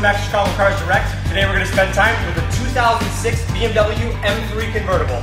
welcome back to Chicago Cars Direct. Today we're going to spend time with the 2006 BMW M3 Convertible.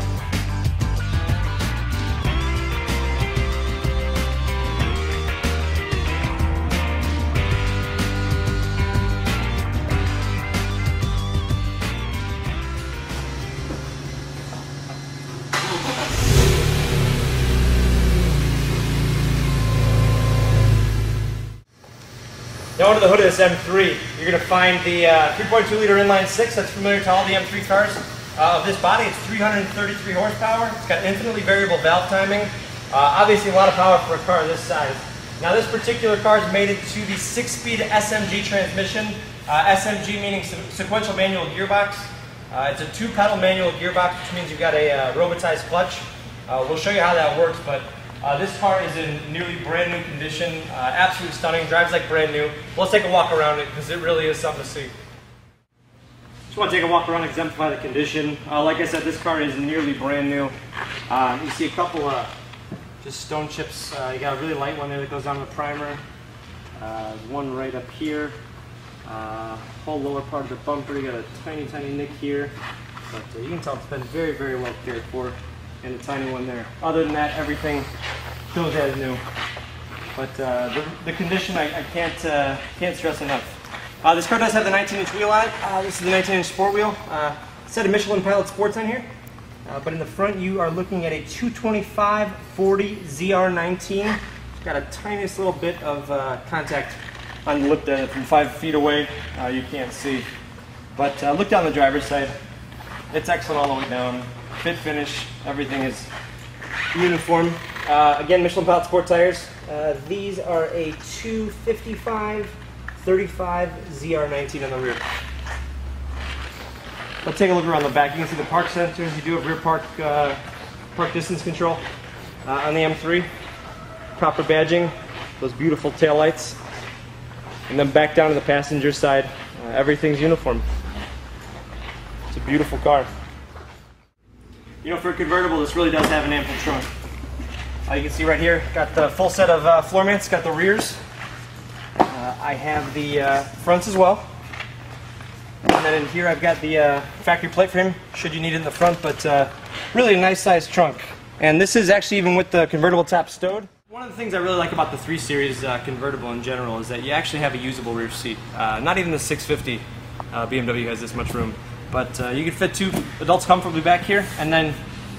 Now under the hood of this M3, you're going to find the 3.2 liter inline six that's familiar to all the M3 cars. Of this body, it's 333 horsepower. It's got infinitely variable valve timing. Obviously a lot of power for a car this size. Now this particular car is mated to the 6-speed SMG transmission. SMG meaning sequential manual gearbox. It's a 2-pedal manual gearbox, which means you've got a robotized clutch. We'll show you how that works, but this car is in nearly brand new condition, absolutely stunning, drives like brand new. Let's take a walk around it because it really is something to see. Just want to take a walk around, exemplify the condition. Like I said, this car is nearly brand new. You see a couple of just stone chips. You got a really light one there that goes on the primer. One right up here. Whole lower part of the bumper, you got a tiny nick here. But you can tell it's been very, very well cared for. And a tiny one there. Other than that, everything feels as new. But the condition, I can't stress enough. This car does have the 19-inch wheel on it. This is the 19-inch sport wheel. Set of Michelin Pilot Sports on here. But in the front, you are looking at a 225/40 ZR19. It's got a tiniest little bit of contact on the lip there from 5 feet away. You can't see. But look down the driver's side. It's excellent all the way down. Fit finish, everything is uniform. Again, Michelin Pilot Sport tires. These are a 255/35 ZR19 on the rear. Let's take a look around the back. You can see the park sensors. You do have rear park distance control on the M3. Proper badging, those beautiful taillights. And then back down to the passenger side, everything's uniform. It's a beautiful car. You know, for a convertible, this really does have an ample trunk. You can see right here, got the full set of floor mats, got the rears. I have the fronts as well. And then in here I've got the factory plate frame, should you need it in the front, but really a nice sized trunk. And this is actually even with the convertible top stowed. One of the things I really like about the 3 Series convertible in general is that you actually have a usable rear seat. Not even the 650 BMW has this much room. But you can fit 2 adults comfortably back here, and then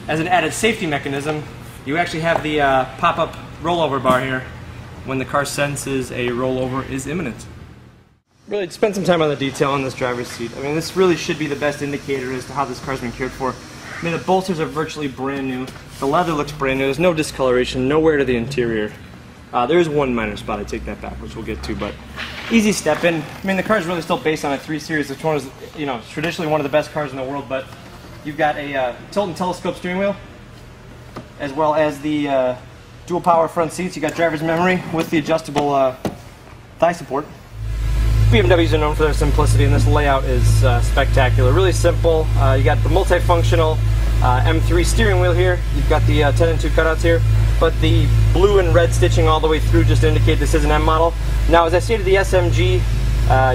as an added safety mechanism, you actually have the pop-up rollover bar here when the car senses a rollover is imminent. Really spend some time on the detail on this driver's seat. I mean, this really should be the best indicator as to how this car's been cared for. I mean, the bolsters are virtually brand new. The leather looks brand new. There's no discoloration, no wear to the interior. There is one minor spot, I take that back, which we'll get to, but easy step in. I mean, the car is really still based on a 3 Series, which one is, you know, traditionally one of the best cars in the world, but you've got a tilt and telescope steering wheel, as well as the dual power front seats. You got driver's memory with the adjustable thigh support. BMWs are known for their simplicity, and this layout is spectacular. Really simple. You got the multifunctional M3 steering wheel here. You've got the 10 and 2 cutouts here, but the blue and red stitching all the way through just to indicate this is an M model. Now, as I stated, the SMG,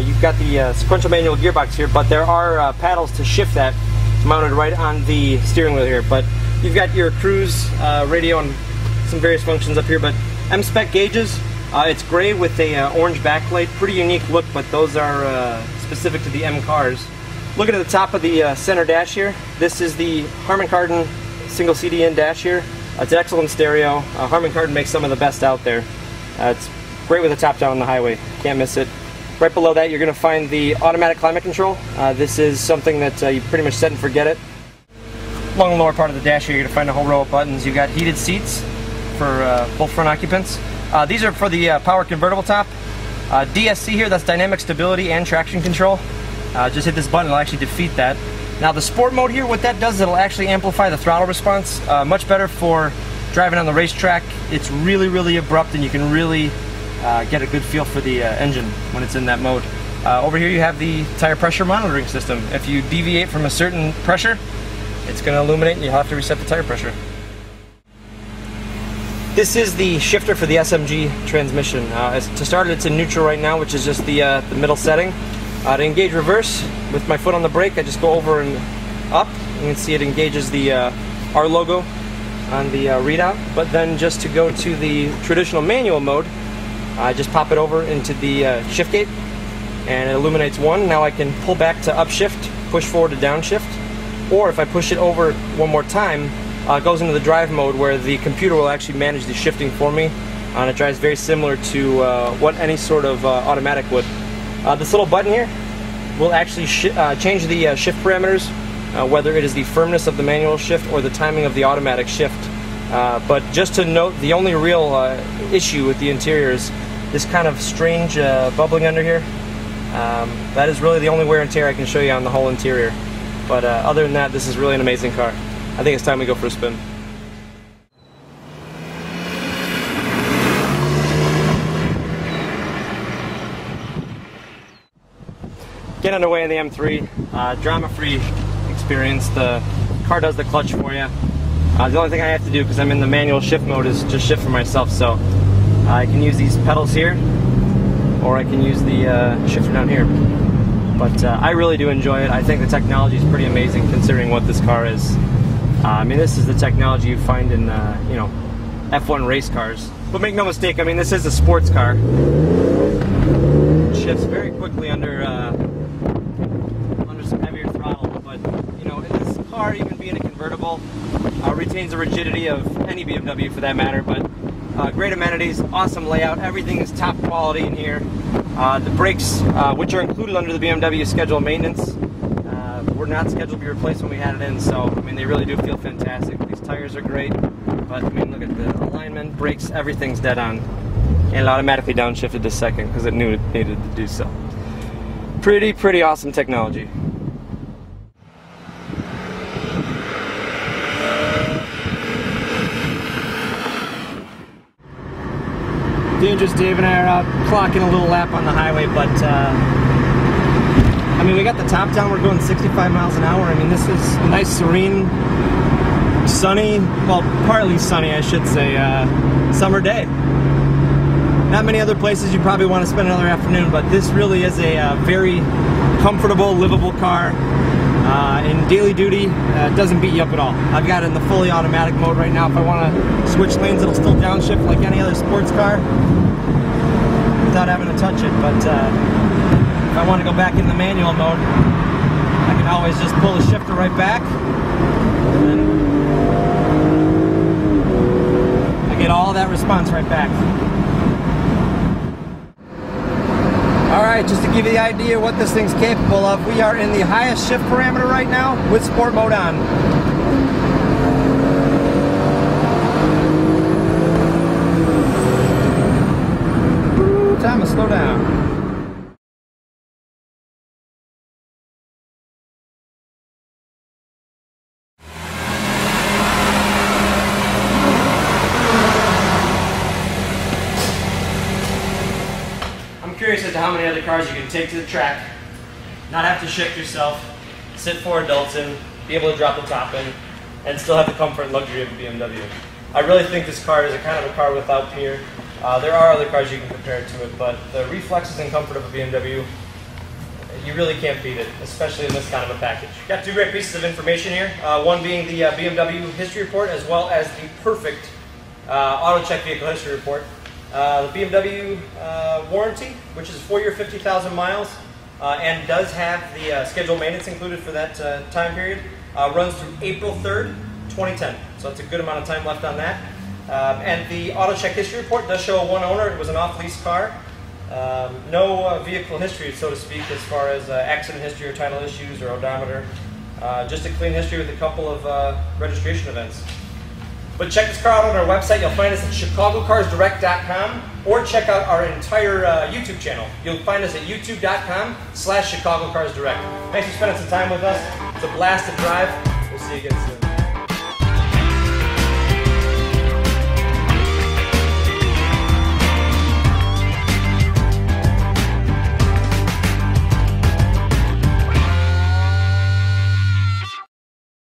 you've got the sequential manual gearbox here, but there are paddles to shift that. It's mounted right on the steering wheel here, but you've got your cruise radio and some various functions up here, but M-spec gauges. It's gray with a orange backlight. Pretty unique look, but those are specific to the M cars. Looking at the top of the center dash here, this is the Harman Kardon single CD-in dash here. It's an excellent stereo. Harman Kardon makes some of the best out there. It's great with the top down on the highway. Can't miss it. Right below that, you're going to find the automatic climate control. This is something that you pretty much set and forget it. Along the lower part of the dash here, you're going to find a whole row of buttons. You've got heated seats for both front occupants. These are for the power convertible top. DSC here, that's dynamic stability and traction control. Just hit this button, it'll actually defeat that. Now the sport mode here, what that does is it'll actually amplify the throttle response. Much better for driving on the racetrack. It's really abrupt, and you can really get a good feel for the engine when it's in that mode. Over here you have the tire pressure monitoring system. If you deviate from a certain pressure, it's going to illuminate and you'll have to reset the tire pressure. This is the shifter for the SMG transmission. To start, it's in neutral right now, which is just the middle setting. To engage reverse, with my foot on the brake, I just go over and up. You can see it engages the our logo on the readout. But then just to go to the traditional manual mode, I just pop it over into the shift gate, and it illuminates 1. Now I can pull back to upshift, push forward to downshift, or if I push it over one more time, it goes into the drive mode where the computer will actually manage the shifting for me, and it drives very similar to what any sort of automatic would. This little button here will actually change the shift parameters, whether it is the firmness of the manual shift or the timing of the automatic shift. But just to note, the only real issue with the interior is this kind of strange bubbling under here. That is really the only wear and tear I can show you on the whole interior. But other than that, this is really an amazing car. I think it's time we go for a spin. Get underway in the M3. Drama-free experience. The car does the clutch for you. The only thing I have to do, because I'm in the manual shift mode, is just shift for myself. So I can use these pedals here, or I can use the shifter down here. But I really do enjoy it. I think the technology is pretty amazing considering what this car is. I mean, this is the technology you find in, you know, F1 race cars. But make no mistake, I mean, this is a sports car. It shifts very quickly under some heavier throttle. But, you know, this car, even being a convertible, retains the rigidity of any BMW for that matter. But great amenities, awesome layout, everything is top quality in here. The brakes, which are included under the BMW schedule of maintenance, were not scheduled to be replaced when we had it in, so I mean they really do feel fantastic. These tires are great, but I mean look at the alignment, brakes, everything's dead on. And it automatically downshifted this second because it knew it needed to do so. Pretty awesome technology. Dangerous Dave and I are out clocking a little lap on the highway, but I mean, we got the top down, we're going 65 miles an hour. I mean, this is a nice, serene, sunny, well, partly sunny, I should say, summer day. Not many other places you probably want to spend another afternoon, but this really is a very comfortable, livable car. In daily duty, it doesn't beat you up at all. I've got it in the fully automatic mode right now. If I want to switch lanes, it'll still downshift like any other sports car without having to touch it. But if I want to go back in the manual mode, I can always just pull the shifter right back, and then I get all that response right back. Alright, just to give you the idea what this thing's capable of, we are in the highest shift parameter right now with sport mode on. Ooh, time to slow down. I'm curious as to how many other cars you can take to the track, not have to shift yourself, sit 4 adults in, be able to drop the top in, and still have the comfort and luxury of a BMW. I really think this car is a kind of a car without peer. There are other cars you can compare it to it, but the reflexes and comfort of a BMW, you really can't beat it, especially in this kind of a package. Got 2 great pieces of information here, one being the BMW history report, as well as the perfect auto check vehicle history report. The BMW warranty, which is 4 year, 50,000 miles, and does have the scheduled maintenance included for that time period, runs through April 3rd, 2010. So it's a good amount of time left on that. And the auto check history report does show a 1 owner. It was an off-lease car. No vehicle history, so to speak, as far as accident history or title issues or odometer. Just a clean history with a couple of registration events. But check this car out on our website. You'll find us at chicagocarsdirect.com, or check out our entire YouTube channel. You'll find us at youtube.com/chicagocarsdirect. Thanks for spending some time with us. It's a blast to drive. We'll see you again soon.